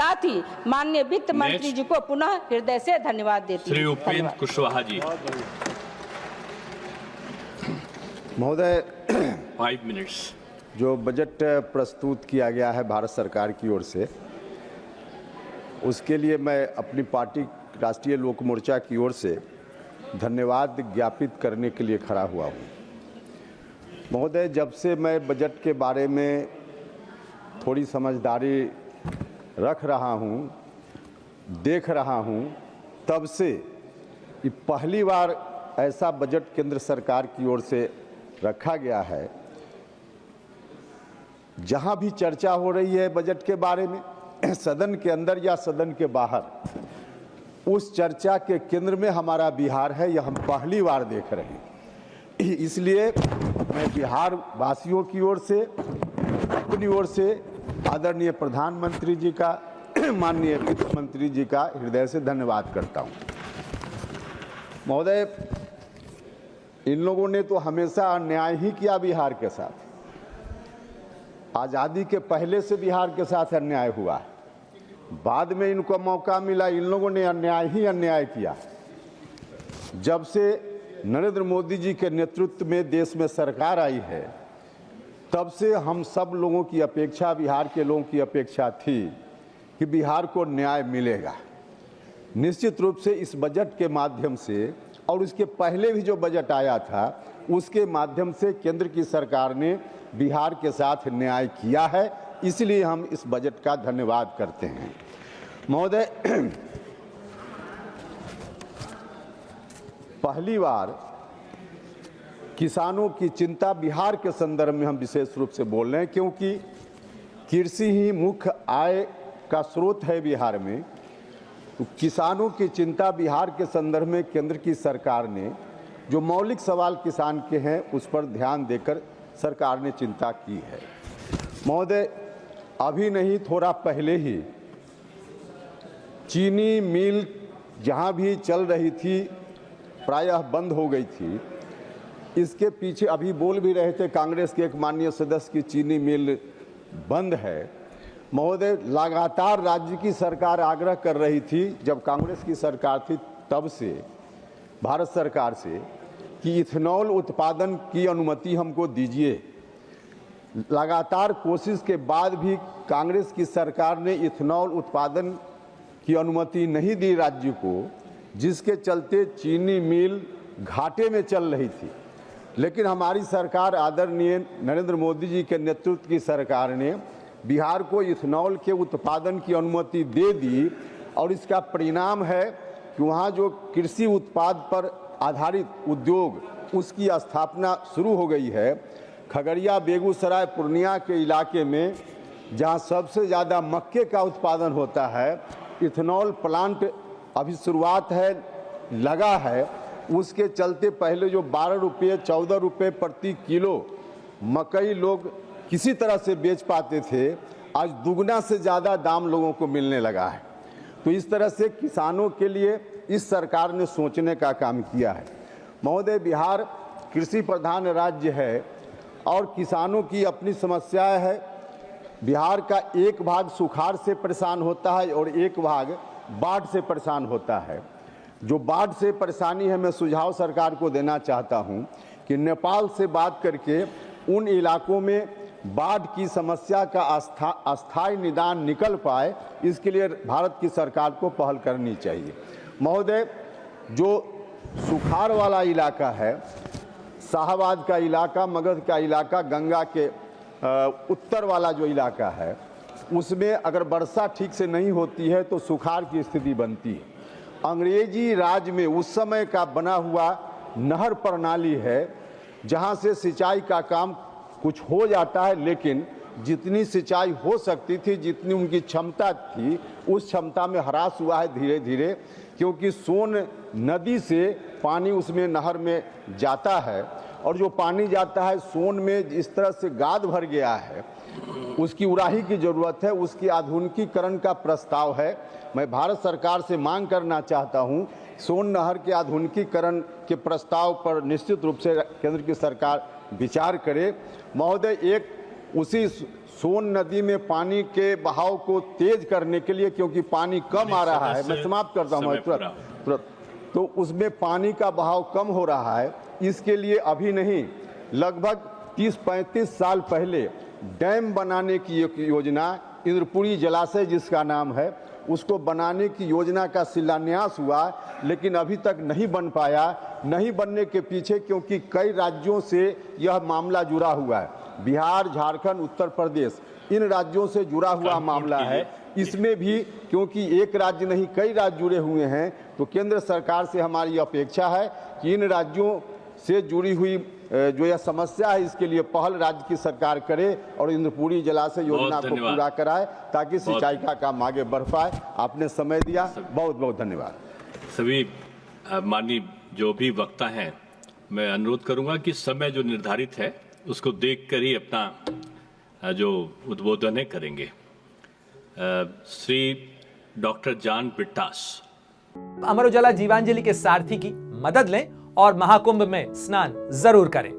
साथ ही माननीय वित्त मंत्री जी को पुनः हृदय से धन्यवाद देती हूँ। श्री उपेंद्र कुशवाहा जी। महोदय, 5 मिनट्स। जो बजट प्रस्तुत किया गया है भारत सरकार की ओर से, उसके लिए मैं अपनी पार्टी राष्ट्रीय लोक मोर्चा की ओर से धन्यवाद ज्ञापित करने के लिए खड़ा हुआ हूँ। महोदय, जब से मैं बजट के बारे में थोड़ी समझदारी रख रहा हूँ, देख रहा हूँ, तब से ये पहली बार ऐसा बजट केंद्र सरकार की ओर से रखा गया है जहाँ भी चर्चा हो रही है बजट के बारे में, सदन के अंदर या सदन के बाहर, उस चर्चा के केंद्र में हमारा बिहार है। यह हम पहली बार देख रहे हैं। इसलिए मैं बिहार वासियों की ओर से, अपनी ओर से आदरणीय प्रधानमंत्री जी का, माननीय वित्त मंत्री जी का हृदय से धन्यवाद करता हूं। महोदय, इन लोगों ने तो हमेशा अन्याय ही किया बिहार के साथ। आज़ादी के पहले से बिहार के साथ अन्याय हुआ, बाद में इनको मौका मिला, इन लोगों ने अन्याय ही अन्याय किया। जब से नरेंद्र मोदी जी के नेतृत्व में देश में सरकार आई है, तब से हम सब लोगों की अपेक्षा, बिहार के लोगों की अपेक्षा थी कि बिहार को न्याय मिलेगा। निश्चित रूप से इस बजट के माध्यम से और उसके पहले भी जो बजट आया था उसके माध्यम से केंद्र की सरकार ने बिहार के साथ न्याय किया है, इसलिए हम इस बजट का धन्यवाद करते हैं। महोदय, पहली बार किसानों की चिंता बिहार के संदर्भ में हम विशेष रूप से बोल रहे हैं, क्योंकि कृषि ही मुख्य आय का स्रोत है बिहार में। तो किसानों की चिंता बिहार के संदर्भ में केंद्र की सरकार ने, जो मौलिक सवाल किसान के हैं, उस पर ध्यान देकर सरकार ने चिंता की है। महोदय, अभी नहीं, थोड़ा पहले ही चीनी मिल जहां भी चल रही थी प्रायः बंद हो गई थी। इसके पीछे अभी बोल भी रहे थे कांग्रेस के एक माननीय सदस्य की चीनी मिल बंद है। महोदय, लगातार राज्य की सरकार आग्रह कर रही थी, जब कांग्रेस की सरकार थी तब से, भारत सरकार से, कि इथेनॉल उत्पादन की अनुमति हमको दीजिए। लगातार कोशिश के बाद भी कांग्रेस की सरकार ने इथेनॉल उत्पादन की अनुमति नहीं दी राज्य को, जिसके चलते चीनी मिल घाटे में चल रही थी। लेकिन हमारी सरकार, आदरणीय नरेंद्र मोदी जी के नेतृत्व की सरकार ने बिहार को इथेनॉल के उत्पादन की अनुमति दे दी, और इसका परिणाम है कि वहाँ जो कृषि उत्पाद पर आधारित उद्योग, उसकी स्थापना शुरू हो गई है। खगड़िया, बेगूसराय, पूर्णिया के इलाके में जहाँ सबसे ज़्यादा मक्के का उत्पादन होता है, इथेनॉल प्लांट अभी शुरुआत है, लगा है। उसके चलते पहले जो 12 रुपये 14 रुपये प्रति किलो मकई लोग किसी तरह से बेच पाते थे, आज दुगना से ज़्यादा दाम लोगों को मिलने लगा है। तो इस तरह से किसानों के लिए इस सरकार ने सोचने का काम किया है। महोदय, बिहार कृषि प्रधान राज्य है और किसानों की अपनी समस्याएं है। बिहार का एक भाग सुखाड़ से परेशान होता है और एक भाग बाढ़ से परेशान होता है। जो बाढ़ से परेशानी है, मैं सुझाव सरकार को देना चाहता हूं कि नेपाल से बात करके उन इलाकों में बाढ़ की समस्या का अस्थायी निदान निकल पाए, इसके लिए भारत की सरकार को पहल करनी चाहिए। महोदय, जो सुखाड़ वाला इलाका है, शाहबाद का इलाका, मगध का इलाका, गंगा के उत्तर वाला जो इलाका है, उसमें अगर वर्षा ठीक से नहीं होती है तो सुखाड़ की स्थिति बनती है। अंग्रेजी राज में उस समय का बना हुआ नहर प्रणाली है, जहां से सिंचाई का काम कुछ हो जाता है, लेकिन जितनी सिंचाई हो सकती थी, जितनी उनकी क्षमता थी, उस क्षमता में ह्रास हुआ है धीरे धीरे, क्योंकि सोन नदी से पानी उसमें नहर में जाता है, और जो पानी जाता है सोन में इस तरह से गाद भर गया है, उसकी उड़ाही की जरूरत है, उसकी आधुनिकीकरण का प्रस्ताव है। मैं भारत सरकार से मांग करना चाहता हूं, सोन नहर के आधुनिकीकरण के प्रस्ताव पर निश्चित रूप से केंद्र की सरकार विचार करे। महोदय, एक उसी सोन नदी में पानी के बहाव को तेज करने के लिए, क्योंकि पानी कम आ रहा है, मैं समाप्त करता हूँ तुरंत, तो उसमें पानी का बहाव कम हो रहा है। इसके लिए अभी नहीं, लगभग 30-35 साल पहले डैम बनाने की एक योजना, इंद्रपुरी जलाशय जिसका नाम है, उसको बनाने की योजना का शिलान्यास हुआ, लेकिन अभी तक नहीं बन पाया। नहीं बनने के पीछे क्योंकि कई राज्यों से यह मामला जुड़ा हुआ है, बिहार, झारखंड, उत्तर प्रदेश, इन राज्यों से जुड़ा हुआ मामला है। इसमें भी क्योंकि एक राज्य नहीं कई राज्य जुड़े हुए हैं, तो केंद्र सरकार से हमारी अपेक्षा है कि इन राज्यों से जुड़ी हुई जो यह समस्या है, इसके लिए पहल राज्य की सरकार करे और इंद्रपुरी जलाशय योजना को पूरा कराए, ताकि सिंचाई का काम आगे बढ़ पाए। आपने समय दिया, बहुत बहुत धन्यवाद। सभी माननीय जो भी वक्ता हैं, मैं अनुरोध करूंगा कि समय जो निर्धारित है उसको देखकर ही अपना जो उद्बोधन है करेंगे। Shri doctor John Brittas. अमर उजाला जीवांजलि के सारथी की मदद लें और महाकुंभ में स्नान जरूर करें।